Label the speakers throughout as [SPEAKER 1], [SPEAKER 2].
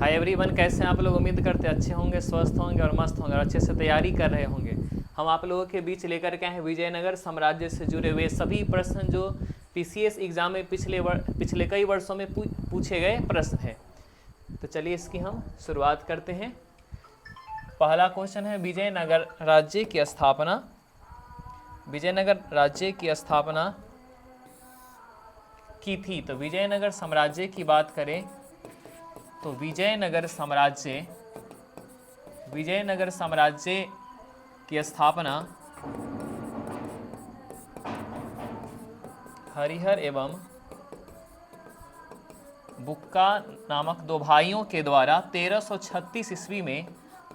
[SPEAKER 1] Hi everyone, कैसे हैं आप लोग। उम्मीद करते हैं अच्छे होंगे, स्वस्थ होंगे और मस्त होंगे और अच्छे से तैयारी कर रहे होंगे। हम आप लोगों के बीच लेकर के आए हैं विजयनगर साम्राज्य से जुड़े हुए सभी प्रश्न जो पीसीएस एग्जाम में पिछले कई वर्षों में पूछे गए प्रश्न हैं। तो चलिए इसकी हम शुरुआत करते हैं। पहला क्वेश्चन है, विजयनगर राज्य की स्थापना की थी। तो विजयनगर साम्राज्य की बात करें तो विजयनगर साम्राज्य की स्थापना हरिहर एवं बुक्का नामक दो भाइयों के द्वारा 1336 ईस्वी में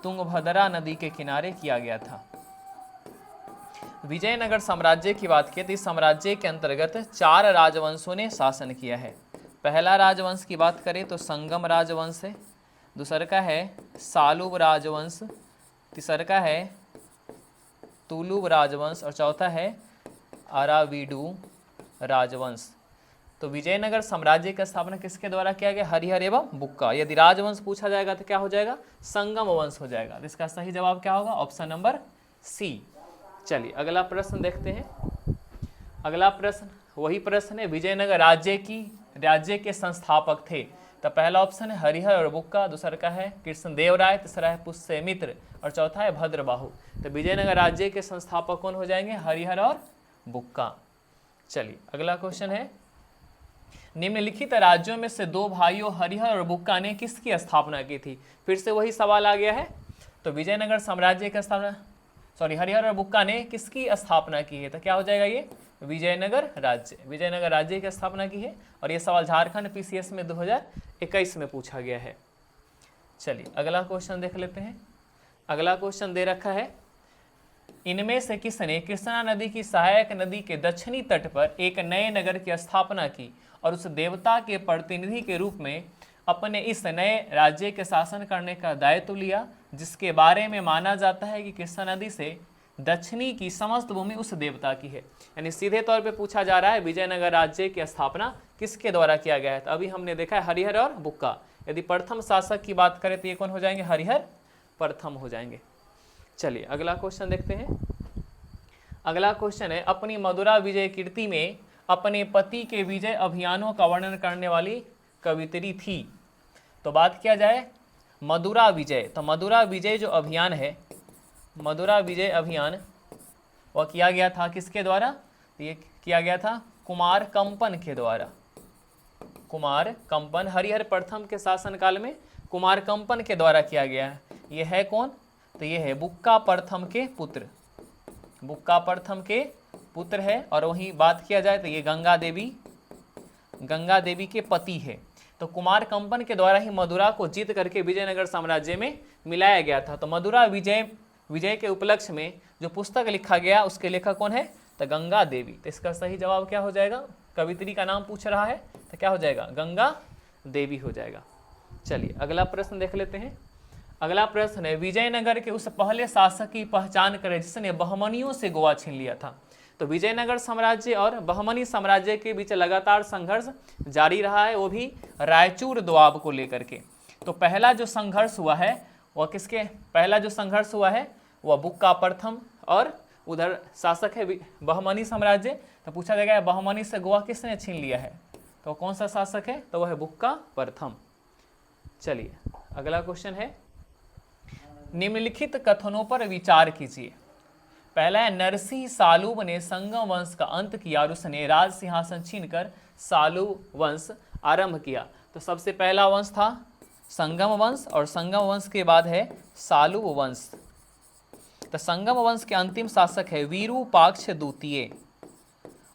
[SPEAKER 1] तुंगभद्रा नदी के किनारे किया गया था। विजयनगर साम्राज्य की बात की तो इस साम्राज्य के अंतर्गत 4 राजवंशों ने शासन किया है। पहला राजवंश की बात करें तो संगम राजवंश है, दूसरा का है सालुब राजवंश, तीसरा का है तुलुब राजवंश और चौथा है अराविडु राजवंश। तो विजयनगर साम्राज्य की स्थापना किसके द्वारा किया गया? हरिहर एवं बुक्का। यदि राजवंश पूछा जाएगा तो क्या हो जाएगा? संगम वंश हो जाएगा। तो इसका सही जवाब क्या होगा? Option number C. चलिए अगला प्रश्न देखते हैं। अगला प्रश्न वही प्रश्न है, विजयनगर राज्य के संस्थापक थे। तो पहला ऑप्शन है हरिहर और बुक्का, दूसरा का है कृष्णदेव राय, तीसरा है पुष्यमित्र और चौथा है भद्रबाहु। तो विजयनगर राज्य के संस्थापक कौन हो जाएंगे? हरिहर और बुक्का। चलिए अगला क्वेश्चन है, निम्नलिखित राज्यों में से 2 भाइयों हरिहर और बुक्का ने किसकी स्थापना की थी? फिर से वही सवाल आ गया है। तो विजयनगर साम्राज्य की स्थापना हरिहर और बुक्का ने किसकी स्थापना की है? तो क्या हो जाएगा? ये विजयनगर राज्य की स्थापना की है। और ये सवाल झारखंड पीसीएस में 2021 में पूछा गया है। चलिए अगला क्वेश्चन देख लेते हैं। अगला क्वेश्चन दे रखा है, इनमें से किसने कृष्णा नदी की सहायक नदी के दक्षिणी तट पर एक नए नगर की स्थापना की और उस देवता के प्रतिनिधि के रूप में अपने इस नए राज्य के शासन करने का दायित्व लिया, जिसके बारे में माना जाता है कि कृष्णा नदी से दक्षिणी की समस्त भूमि उस देवता की है। यानी सीधे तौर पे पूछा जा रहा है विजयनगर राज्य की स्थापना किसके द्वारा किया गया है? तो अभी हमने देखा है हरिहर और बुक्का। यदि प्रथम शासक की बात करें तो ये कौन हो जाएंगे? हरिहर प्रथम हो जाएंगे। चलिए अगला क्वेश्चन देखते हैं। अगला क्वेश्चन है, अपनी मदुरा विजय कीर्ति में अपने पति के विजय अभियानों का वर्णन करने वाली कवित्री थी। तो बात किया जाए मदुरा विजय, तो मदुरा विजय जो अभियान है, मदुरा विजय अभियान वह किया गया था किसके द्वारा? ये किया गया था कुमार कंपन के द्वारा। कुमार कंपन, हरिहर प्रथम के शासनकाल में कुमार कंपन के द्वारा किया गया है। ये है कौन? तो ये है बुक्का प्रथम के पुत्र, बुक्का प्रथम के पुत्र है। और वहीं बात किया जाए तो ये गंगा देवी के पति है। तो कुमार कंपन के द्वारा ही मदुरा को जीत करके विजयनगर साम्राज्य में मिलाया गया था। तो मदुरा विजय के उपलक्ष्य में जो पुस्तक लिखा गया उसके लेखक कौन है? तो गंगा देवी। तो इसका सही जवाब क्या हो जाएगा? कवित्री का नाम पूछ रहा है तो क्या हो जाएगा? गंगा देवी हो जाएगा। चलिए अगला प्रश्न देख लेते हैं। अगला प्रश्न है, विजयनगर के उस पहले शासक की पहचान करें जिसने बहमनियों से गोवा छीन लिया था। तो विजयनगर साम्राज्य और बहमनी साम्राज्य के बीच लगातार संघर्ष जारी रहा है, वो भी रायचूर दोआब को लेकर के। तो पहला जो संघर्ष हुआ है वह बुक्का प्रथम और उधर शासक है बहमनी साम्राज्य। तो पूछा जाएगा बहमनी से गोवा किसने छीन लिया है? तो कौन सा शासक है? तो वह है बुक्का प्रथम। चलिए अगला क्वेश्चन है, निम्नलिखित कथनों पर विचार कीजिए। पहला है, नरसिंह सालूब ने संगम वंश का अंत किया और उसने राज सिंहासन छीनकर सालूब वंश आरंभ किया। तो सबसे पहला वंश था संगम वंश और संगम वंश के बाद है सालूब वंश। तो संगम वंश के अंतिम शासक है विरूपाक्ष द्वितीय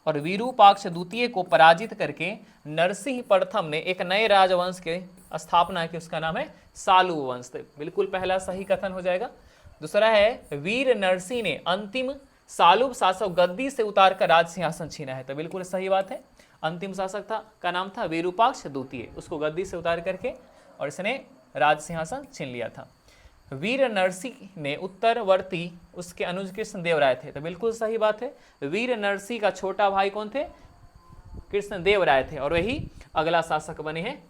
[SPEAKER 1] और विरूपाक्ष द्वितीय को पराजित करके नरसिंह प्रथम ने एक नए राजवंश के स्थापना की, उसका नाम है सालूब वंश। बिल्कुल पहला सही कथन हो जाएगा। दूसरा है, वीर नरसिंह ने अंतिम सालूब शासक गद्दी से उतार कर राज सिंहासन छीना है। तो बिल्कुल सही बात है। अंतिम शासक का नाम था विरूपाक्ष द्वितीय, उसको गद्दी से उतार करके और इसने राज सिंहासन छीन लिया था। वीर नरसिंह ने उत्तरवर्ती उसके अनुज कृष्णदेव राय थे। तो बिल्कुल सही बात है। वीर नरसिंह का छोटा भाई कौन थे? कृष्णदेव राय थे और वही अगला शासक बने हैं।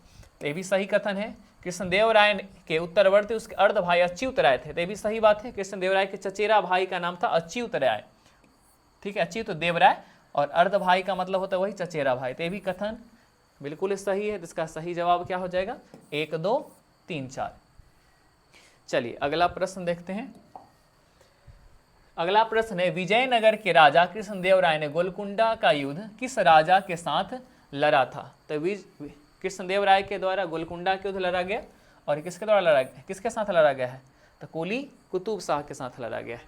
[SPEAKER 1] ये भी सही कथन है। कृष्णदेव राय के उत्तरवर्ती उसके अर्ध भाई अच्युत राय थे, तो ये भी सही बात है। कृष्णदेव राय के चचेरा भाई का नाम था अच्युत राय, ठीक है, अच्युत देव राय, और अर्ध भाई का मतलब होता है वही चचेरा भाई, तो ये भी कथन बिल्कुल सही है। इसका सही जवाब क्या हो जाएगा? 1 2 3 4। चलिए अगला प्रश्न देखते हैं। अगला प्रश्न है, विजयनगर के राजा कृष्णदेव राय ने गोलकुंडा का युद्ध किस राजा के साथ लड़ा था? तो कृष्णदेव राय के द्वारा गोलकुंडा का युद्ध लड़ा गया, और किसके द्वारा लड़ा गया, किसके साथ लड़ा गया है? तो कुली कुतुब शाह के साथ लड़ा गया है।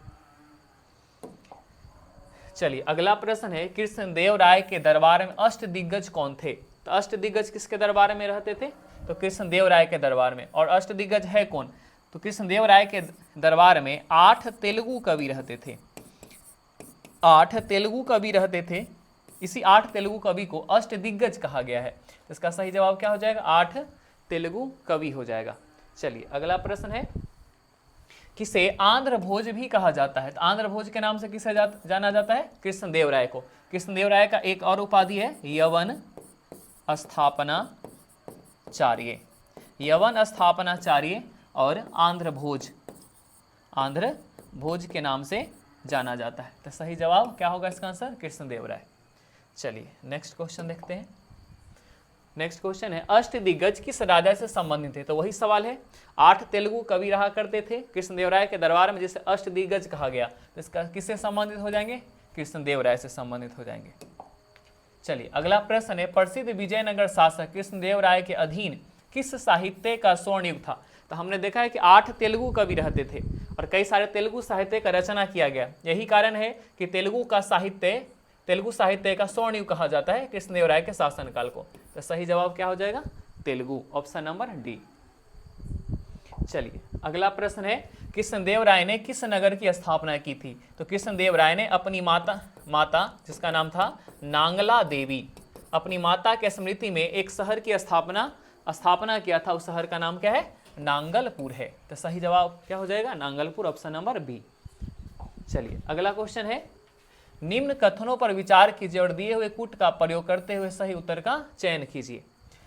[SPEAKER 1] चलिए अगला प्रश्न है, कृष्णदेव राय के दरबार में अष्टदिग्गज कौन थे? तो अष्टदिग्गज किसके दरबार में रहते थे? तो कृष्णदेव राय के दरबार में। और अष्टदिग्गज है कौन? तो कृष्णदेव राय के दरबार में 8 तेलुगु कवि रहते थे, 8 तेलुगु कवि रहते थे। इसी 8 तेलुगु कवि को अष्टदिग्गज कहा गया है। तो इसका सही जवाब क्या हो जाएगा? 8 तेलुगु कवि हो जाएगा। चलिए अगला प्रश्न है, किसे आंध्र भोज भी कहा जाता है? तो आंध्र भोज के नाम से किसे जाना जाता है? कृष्णदेव राय को। कृष्णदेव राय का एक और उपाधि है यवन स्थापनाचार्य, यवन स्थापनाचार्य और आंध्र भोज के नाम से जाना जाता है। तो सही जवाब क्या होगा इसका आंसर? कृष्णदेव राय। चलिए नेक्स्ट क्वेश्चन देखते हैं। नेक्स्ट क्वेश्चन है, अष्टदिग्गज किस राजा से संबंधित थे? तो वही सवाल है, 8 तेलुगु कवि रहा करते थे कृष्णदेव राय के दरबार में, जिसे अष्टदिग्गज कहा गया। तो इसका किससे संबंधित हो जाएंगे? कृष्णदेव राय से संबंधित हो जाएंगे। चलिए अगला प्रश्न है, प्रसिद्ध विजयनगर शासक कृष्णदेव राय के अधीन किस साहित्य का स्वर्ण युग था? तो हमने देखा है कि 8 तेलुगु कवि रहते थे और कई सारे तेलुगु साहित्य का रचना किया गया। यही कारण है कि तेलुगु साहित्य का स्वर्ण युग कहा जाता है कृष्णदेव राय के शासनकाल को। तो सही जवाब क्या हो जाएगा? Telugu, option number D. चलिए अगला प्रश्न है, कृष्णदेव राय ने किस नगर की स्थापना की थी? तो कृष्णदेव राय ने अपनी माता जिसका नाम था नांगला देवी, अपनी माता के स्मृति में एक शहर की स्थापना किया था। उस शहर का नाम क्या है? नांगलपुर है। तो सही जवाब क्या हो जाएगा? नांगलपुर, ऑप्शन नंबर बी। चलिए अगला क्वेश्चन है, निम्न कथनों पर विचार कीजिए और दिए हुए कूट का प्रयोग करते हुए सही उत्तर का चयन कीजिए।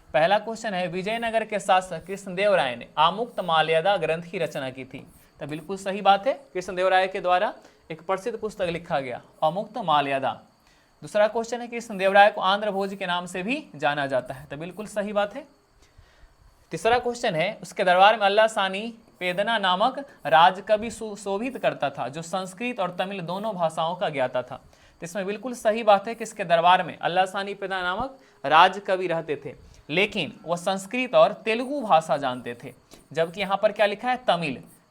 [SPEAKER 1] पहला क्वेश्चन है, विजयनगर के शासक कृष्णदेव राय ने आमुक्त माल्यादा ग्रंथ की रचना की थी। तो बिल्कुल सही बात है, कृष्णदेव राय के द्वारा एक प्रसिद्ध पुस्तक लिखा गया अमुक्त माल्यादा। दूसरा क्वेश्चन है, कृष्णदेव राय को आंध्र भोज के नाम से भी जाना जाता है। तो बिल्कुल सही बात है। तीसरा क्वेश्चन है, उसके दरबार में अल्लाह सानी पेदना नामक राजकवि सुशोभित करता था, जो संस्कृत और तमिल दोनों भाषाओं का ज्ञाता था। तो इसमें बिल्कुल सही बात है कि इसके दरबार में अल्लाह सानी पेदना नामक राजकवि रहते थे, लेकिन वह संस्कृत और तेलुगु भाषा जानते थे। जबकि यहाँ पर क्या लिखा है?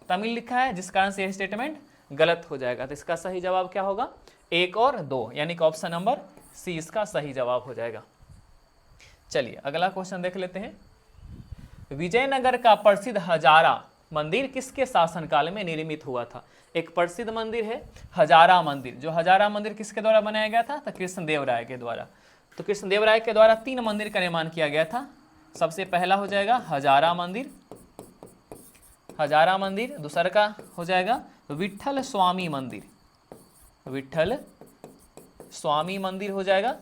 [SPEAKER 1] तमिल लिखा है, जिस कारण से यह स्टेटमेंट गलत हो जाएगा। तो इसका सही जवाब क्या होगा? 1 और 2, यानी कि ऑप्शन नंबर सी इसका सही जवाब हो जाएगा। चलिए अगला क्वेश्चन देख लेते हैं। विजयनगर का प्रसिद्ध हजारा मंदिर किसके शासनकाल में निर्मित हुआ था? एक प्रसिद्ध मंदिर है हजारा मंदिर। जो हजारा मंदिर किसके द्वारा बनाया गया था? तो कृष्णदेव राय के द्वारा। तो कृष्णदेव राय के द्वारा 3 मंदिर का निर्माण किया गया था। सबसे पहला हो जाएगा हजारा मंदिर, दूसरा का हो जाएगा विट्ठल स्वामी मंदिर हो जाएगा,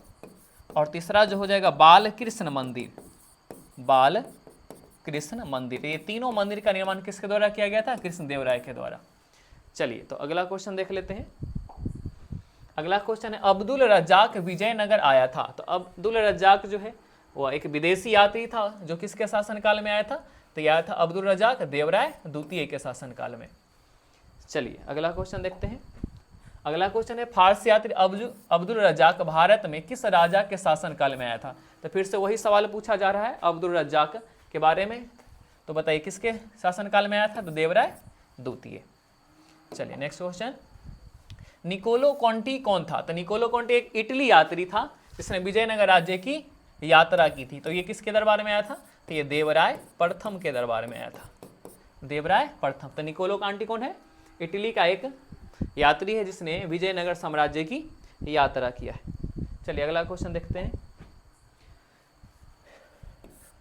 [SPEAKER 1] और तीसरा जो हो जाएगा बालकृष्ण मंदिर। ये तीनों मंदिर का निर्माण किसके द्वारा किया गया था? कृष्णदेव राय के द्वारा। चलिए तो अगला क्वेश्चन देख लेते हैं। अगला क्वेश्चन है, अब्दुल रज्जाक विजयनगर आया था। तो अब्दुल रज्जाक जो है वह एक विदेशी यात्री था, जो किसके शासनकाल में आया था? तो यह आया था अब्दुल रज्जाक देवराय द्वितीय के शासनकाल में। चलिए अगला क्वेश्चन देखते हैं। अगला क्वेश्चन है, फारसी यात्री अब्दुल रज्जाक भारत में किस राजा के शासनकाल में आया था? तो फिर से वही सवाल पूछा जा रहा है अब्दुल रज्जाक के बारे में। तो बताइए किसके शासनकाल में आया था? तो देवराय द्वितीय। चलिए नेक्स्ट क्वेश्चन, निकोलो कॉन्टी कौन था? तो निकोलो कॉन्टी एक इटली यात्री था, जिसने विजयनगर राज्य की यात्रा की थी। तो ये किसके दरबार में आया था? तो ये देवराय प्रथम के दरबार में आया था, देवराय प्रथम। तो निकोलो कॉन्टी कौन है? इटली का एक यात्री है, जिसने विजयनगर साम्राज्य की यात्रा किया है। चलिए अगला क्वेश्चन देखते हैं।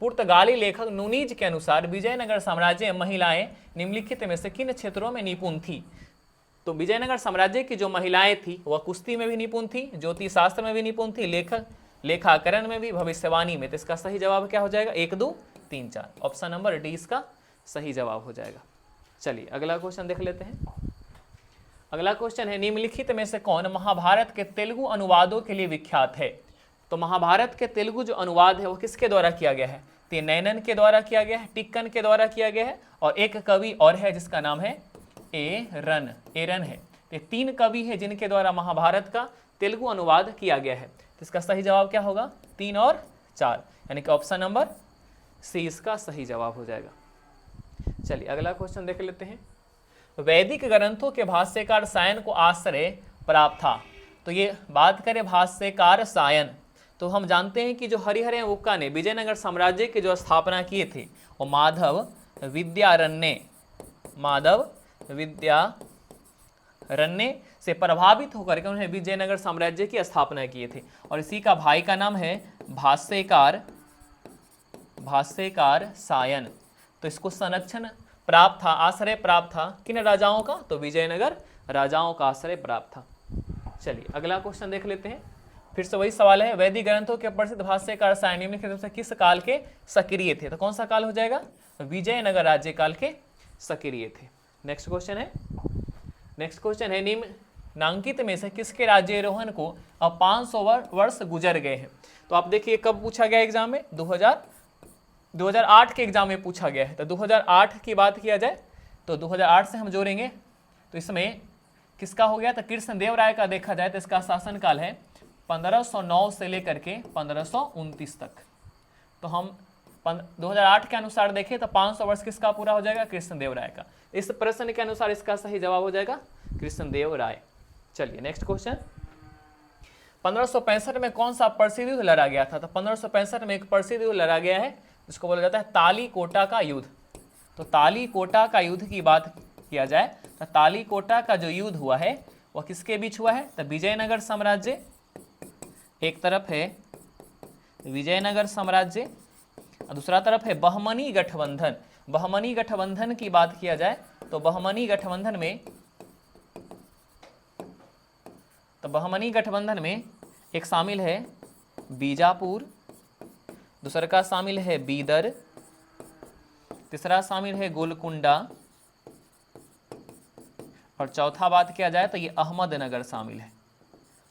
[SPEAKER 1] पुर्तगाली लेखक नूनीज के अनुसार विजयनगर साम्राज्य में महिलाएं निम्नलिखित में से किन क्षेत्रों में निपुण थी? तो विजयनगर साम्राज्य की जो महिलाएं थी वह कुश्ती में भी निपुण थी, ज्योतिष शास्त्र में भी निपुण थी, लेखाकरण में भी, भविष्यवाणी में। तो इसका सही जवाब क्या हो जाएगा? 1 2 3 4। ऑप्शन नंबर डी इसका सही जवाब हो जाएगा। चलिए अगला क्वेश्चन देख लेते हैं। अगला क्वेश्चन है निम्नलिखित में से कौन महाभारत के तेलुगु अनुवादों के लिए विख्यात है। तो महाभारत के तेलुगु जो अनुवाद है वो किसके द्वारा किया गया है, तो नैनन के द्वारा किया गया है, टिक्कन के द्वारा किया गया है, और एक कवि और है जिसका नाम है एरन है। तो 3 कवि है जिनके द्वारा महाभारत का तेलुगु अनुवाद किया गया है। तो इसका सही जवाब क्या होगा, 3 और 4, यानी कि ऑप्शन नंबर सी इसका सही जवाब हो जाएगा। चलिए अगला क्वेश्चन देख लेते हैं। वैदिक ग्रंथों के भाष्यकार सायन को आश्रय प्राप्त था। तो ये बात करें भाष्यकार सायन, तो हम जानते हैं कि जो हरिहर उक्का ने विजयनगर साम्राज्य की जो स्थापना किए थे वो माधव विद्यारण्य से प्रभावित होकर के उन्होंने विजयनगर साम्राज्य की स्थापना किए थे। और इसी का भाई का नाम है भाष्यकार सायन। तो इसको संरक्षण प्राप्त था, आश्रय प्राप्त था किन राजाओं का, तो विजयनगर राजाओं का आश्रय प्राप्त था। चलिए अगला क्वेश्चन देख लेते हैं। फिर से वही सवाल है, वैदिक ग्रंथों के प्रसिद्ध भाष्यकार सायन निम्नलिखित में से किस काल के सक्रिय थे। तो कौन सा काल हो जाएगा, विजयनगर राज्य काल के सक्रिय थे। नेक्स्ट क्वेश्चन है निम्नांकित में से किसके राज्यारोहण को अब 500 वर्ष गुजर गए हैं। तो आप देखिए कब पूछा गया एग्जाम में, 2008 के एग्जाम में पूछा गया है। तो 2008 की बात किया जाए तो 2008 से हम जोड़ेंगे तो इसमें किसका हो गया, तो कृष्णदेव राय का देखा जाए तो इसका शासनकाल है 1509 से लेकर के 1529 तक। तो हम 2008 के अनुसार देखें तो 500 वर्ष किसका पूरा हो जाएगा, कृष्णदेव राय का। इस प्रश्न के अनुसार इसका सही जवाब हो जाएगा कृष्णदेव राय। चलिए नेक्स्ट क्वेश्चन, 1565 में कौन सा प्रसिद्ध युद्ध लड़ा गया था। तो 1565 में एक प्रसिद्ध युद्ध लड़ा गया है जिसको बोला जाता है तालीकोटा का युद्ध। तो तालीकोटा का युद्ध की बात किया जाए तो तालीकोटा का जो युद्ध हुआ है वह किसके बीच हुआ है, तो विजयनगर साम्राज्य, एक तरफ है विजयनगर साम्राज्य और दूसरा तरफ है बहमनी गठबंधन। बहमनी गठबंधन की बात किया जाए तो बहमनी गठबंधन में एक शामिल है बीजापुर, दूसरा का शामिल है बीदर, तीसरा शामिल है गोलकुंडा और चौथा बात किया जाए तो ये अहमदनगर शामिल है,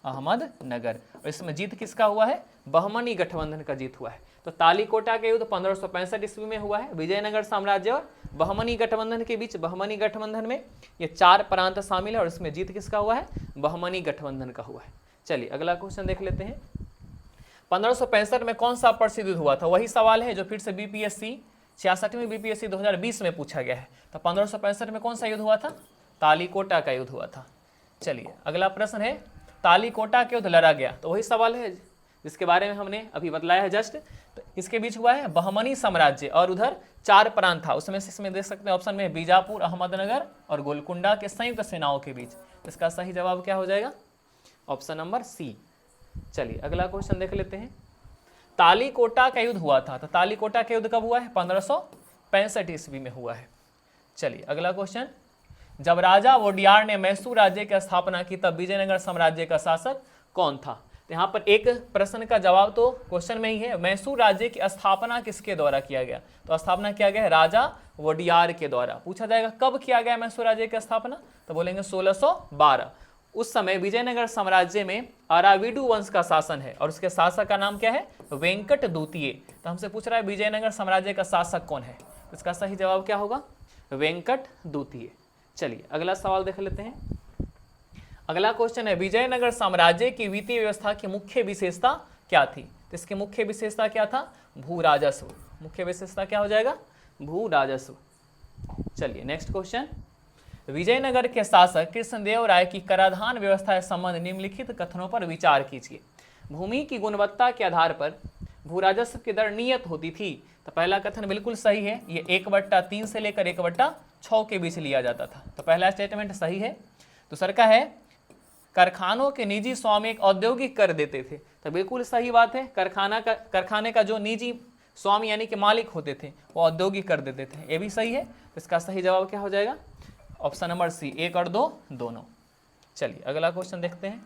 [SPEAKER 1] अहमदनगर। और इसमें जीत किसका हुआ है, बहमनी गठबंधन का जीत हुआ है। तो तालीकोटा के युद्ध 1565 ईस्वी में हुआ है। विजयनगर साम्राज्य और बहमनी गठबंधन के बीच, बहमनी गठबंधन में ये 4 प्रांत शामिल है और इसमें जीत किसका हुआ है, बहमनी गठबंधन का हुआ है। चलिए अगला क्वेश्चन देख लेते हैं। 1565 में कौन सा प्रसिद्ध युद्ध हुआ था, वही सवाल है जो फिर से बीपीएससी 66वीं बीपीएससी 2020 में पूछा गया है। तो 1565 में कौन सा युद्ध हुआ था, तालीकोटा का युद्ध हुआ था। चलिए अगला प्रश्न है, तालीकोटा के युद्ध लड़ा गया, तो वही सवाल है जिसके बारे में हमने अभी बतलाया है जस्ट। तो इसके बीच हुआ है बहमनी साम्राज्य और उधर 4 प्रांत था, उसमें से इसमें देख सकते हैं ऑप्शन में बीजापुर, अहमदनगर और गोलकुंडा के संयुक्त सेनाओं के बीच। इसका सही जवाब क्या हो जाएगा, ऑप्शन नंबर सी। चलिए अगला क्वेश्चन देख लेते हैं। तालीकोटा का युद्ध हुआ था, तो तालीकोटा का युद्ध कब हुआ है, 1565 ईस्वी में हुआ है। चलिए अगला क्वेश्चन, जब राजा वोडियार ने मैसूर राज्य की स्थापना की तब विजयनगर साम्राज्य का शासक कौन था। तो यहाँ पर एक प्रश्न का जवाब तो क्वेश्चन में ही है, मैसूर राज्य की स्थापना किसके द्वारा किया गया। तो स्थापना किया गया है राजा वोडियार के द्वारा। पूछा जाएगा कब किया गया मैसूर राज्य की स्थापना, तो बोलेंगे 1612। उस समय विजयनगर साम्राज्य में अराविडु वंश का शासन है और उसके शासक का नाम क्या है, वेंकट द्वितीय। तो हमसे पूछ रहा है विजयनगर साम्राज्य का शासक कौन है, इसका सही जवाब क्या होगा, वेंकट द्वितीय। चलिए अगला सवाल देख लेते हैं। अगला क्वेश्चन है, विजयनगर साम्राज्य की वित्तीय व्यवस्था की मुख्य विशेषता क्या थी। तो इसकी मुख्य विशेषता क्या था, भू राजस्व। मुख्य विशेषता क्या हो जाएगा, भू राजस्व। चलिए नेक्स्ट क्वेश्चन, विजयनगर के शासक कृष्णदेव राय की कराधान व्यवस्था के संबंध निम्नलिखित कथनों पर विचार कीजिए। भूमि की गुणवत्ता के आधार पर भू राजस्व की दर नियत होती थी। तो पहला कथन बिल्कुल सही है, ये 1/3 से लेकर 1/6 के बीच लिया जाता था। तो पहला स्टेटमेंट सही है। दूसरा का है, कारखानों के निजी स्वामी एक औद्योगिक कर देते थे। तो बिल्कुल सही बात है, कारखाने का जो निजी स्वामी यानी कि मालिक होते थे वो औद्योगिक कर देते थे, ये भी सही है। तो इसका सही जवाब क्या हो जाएगा, ऑप्शन नंबर सी, 1 और 2 दोनों। चलिए अगला क्वेश्चन देखते हैं।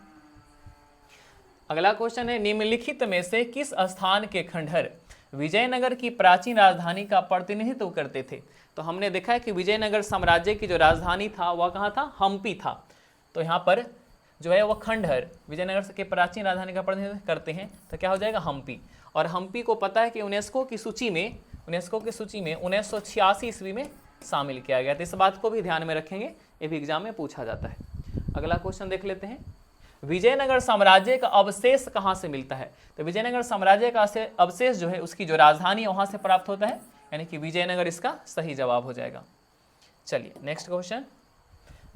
[SPEAKER 1] अगला क्वेश्चन है, निम्नलिखित में से किस स्थान के खंडहर विजयनगर की प्राचीन राजधानी का प्रतिनिधित्व करते थे। तो हमने देखा है कि विजयनगर साम्राज्य की जो राजधानी था वह कहाँ था, हम्पी था। तो यहाँ पर जो है वह खंडहर विजयनगर के प्राचीन राजधानी का प्रतिनिधित्व करते हैं, तो क्या हो जाएगा, हम्पी। और हम्पी को पता है कि यूनेस्को की सूची में 1986 ईस्वी में शामिल किया गया। तो इस बात को भी ध्यान में रखेंगे, ये भी एग्जाम में पूछा जाता है। अगला क्वेश्चन देख लेते हैं, विजयनगर साम्राज्य का अवशेष कहाँ से मिलता है। तो विजयनगर साम्राज्य का अवशेष जो है उसकी जो राजधानी है वहां से प्राप्त होता है, यानी कि विजयनगर इसका सही जवाब हो जाएगा। चलिए नेक्स्ट क्वेश्चन,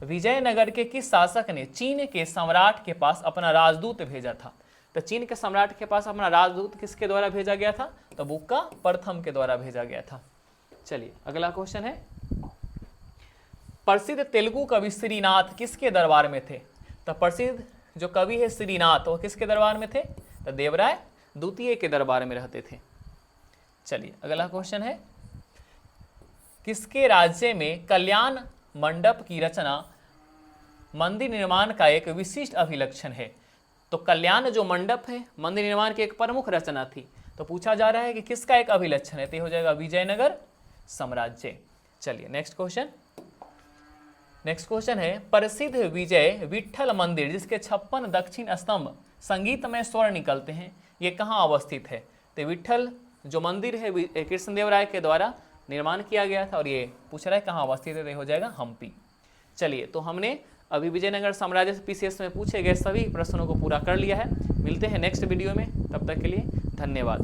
[SPEAKER 1] विजयनगर के किस शासक ने चीन के सम्राट के पास अपना राजदूत भेजा था। तो चीन के सम्राट के पास अपना राजदूत किसके द्वारा भेजा गया था, तो बुक्का प्रथम के द्वारा भेजा गया था। चलिए अगला क्वेश्चन है, प्रसिद्ध तेलुगु कवि श्रीनाथ किसके दरबार में थे। तो प्रसिद्ध जो कवि है श्रीनाथ वो किसके दरबार में थे, तो देवराय द्वितीय के दरबार में रहते थे। चलिए अगला क्वेश्चन है, किसके राज्य में कल्याण मंडप की रचना मंदिर निर्माण का एक विशिष्ट अभिलक्षण है। तो कल्याण जो मंडप है मंदिर निर्माण की एक प्रमुख रचना थी। तो पूछा जा रहा है कि किसका एक अभिलक्षण है, तो हो जाएगा विजयनगर साम्राज्य। चलिए नेक्स्ट क्वेश्चन है, प्रसिद्ध विजय विट्ठल मंदिर जिसके 56 दक्षिण स्तंभ संगीतमय स्वर निकलते हैं, ये कहाँ अवस्थित है। तो विट्ठल जो मंदिर है कृष्णदेव राय के द्वारा निर्माण किया गया था, और ये पूछ रहा है कहाँ अवस्थित है, तो हो जाएगा हम्पी। चलिए तो हमने अभी विजयनगर साम्राज्य से पीसीएस में पूछे गए सभी प्रश्नों को पूरा कर लिया है। मिलते हैं नेक्स्ट वीडियो में, तब तक के लिए धन्यवाद।